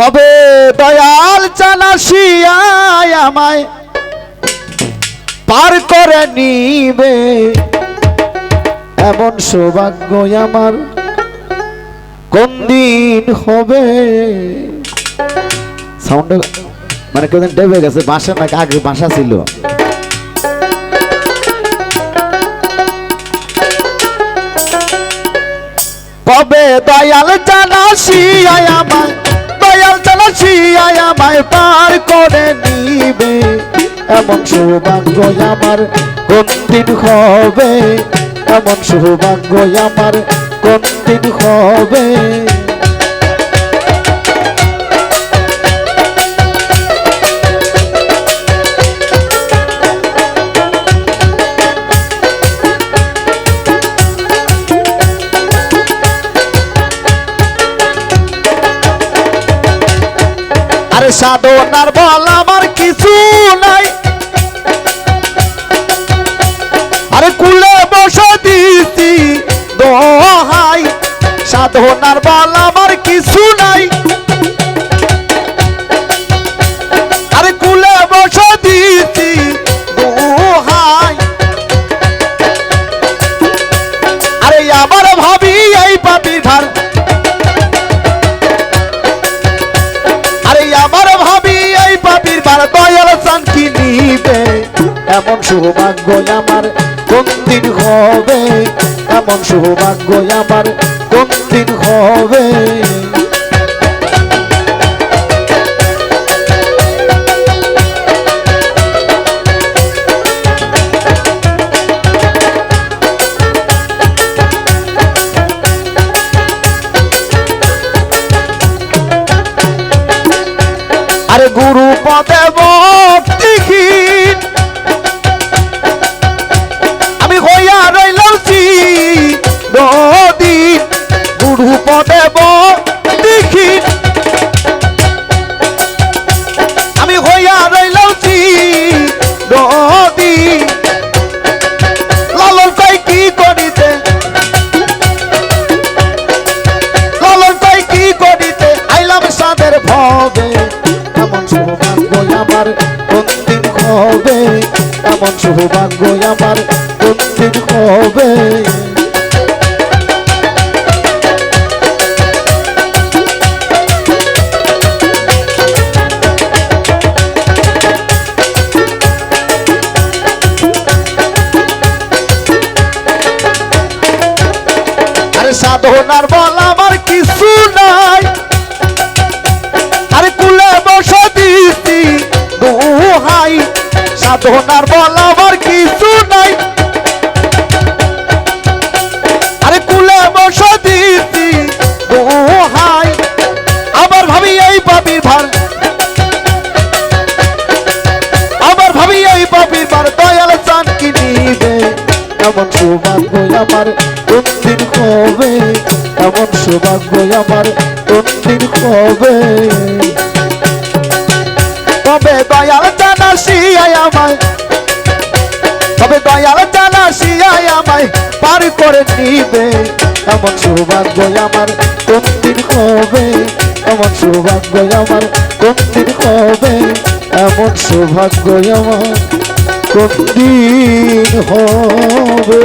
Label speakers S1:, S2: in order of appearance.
S1: কবে দয়াল চালাসিয়ায় আমায় পার করে নিবে, এমন সৌভাগ্য আমার কোন দিন হবে। সাউন্ড মানে কেউ ডেবে গেছে, বাসা নাকি আগে বাসা ছিল। কবে দয়াল চালাসিয়ায় আমায়, দয়াল চালাসিয়ায় আমায় পার করে নিবে, এমন সৌভাগ্য আমার কোন দিন হবে, এমন সৌভাগ্য আমার কোন দিন হবে। আরে সাধনার বল আমার কিছু নাই, আরে কুলে বসে দিছি দোহাই, সাধনার বল আমার কিছু নাই, আরে কুলে বসে দিছি দোহাই। আরে আমার ভাবি এই পাপি ধার, আমার ভাবি এই পাপির বার দয়াল চান কি নিবে, এমন সৌভাগ্য আমার কোন দিন হবে, এমন সৌভাগ্য আমার কোন দিন হবে। আরে গুরু পদে ভক্তিহীন আমি হইয়া রইলাম চিরদিন, গুরু পদে ভক্তিহীন আমি হইয়া রইলাম চিরদিন। লালন কই কি করিতে, লালন কই কি করিতে আইলাম সাদের ভবে, এমন সৌভাগ্য আমার কোন দিন হবে, এমন সৌভাগ্য আমার কোন দিন হবে। আরে সাধনার বল আমার কিছু নাই, আরে কুলে বসে দিছি দোহাই, সাধনার বল আমার কিছু নাই, আরে কুলে বসে দিছি দোহাই। আবার ভাবি এই পাপির ভার, আবার ভাবি এই পাপির ভার দয়াল চান কি নিবে, এমন সৌভাগ্য আমার কোন দিন হবে, এমন সৌভাগ্য আমার কোন দিন হবে। তবে দয়াল চালাসিয়ায় আমায়, তবে দয়াল চালাসিয়ায় আমায় পার করে নিবে, এমন সৌভাগ্য আমার কোন দিন হবে, এমন সৌভাগ্য আমার কোন দিন হবে, এমন সৌভাগ্য আমার কোন দিন হবে।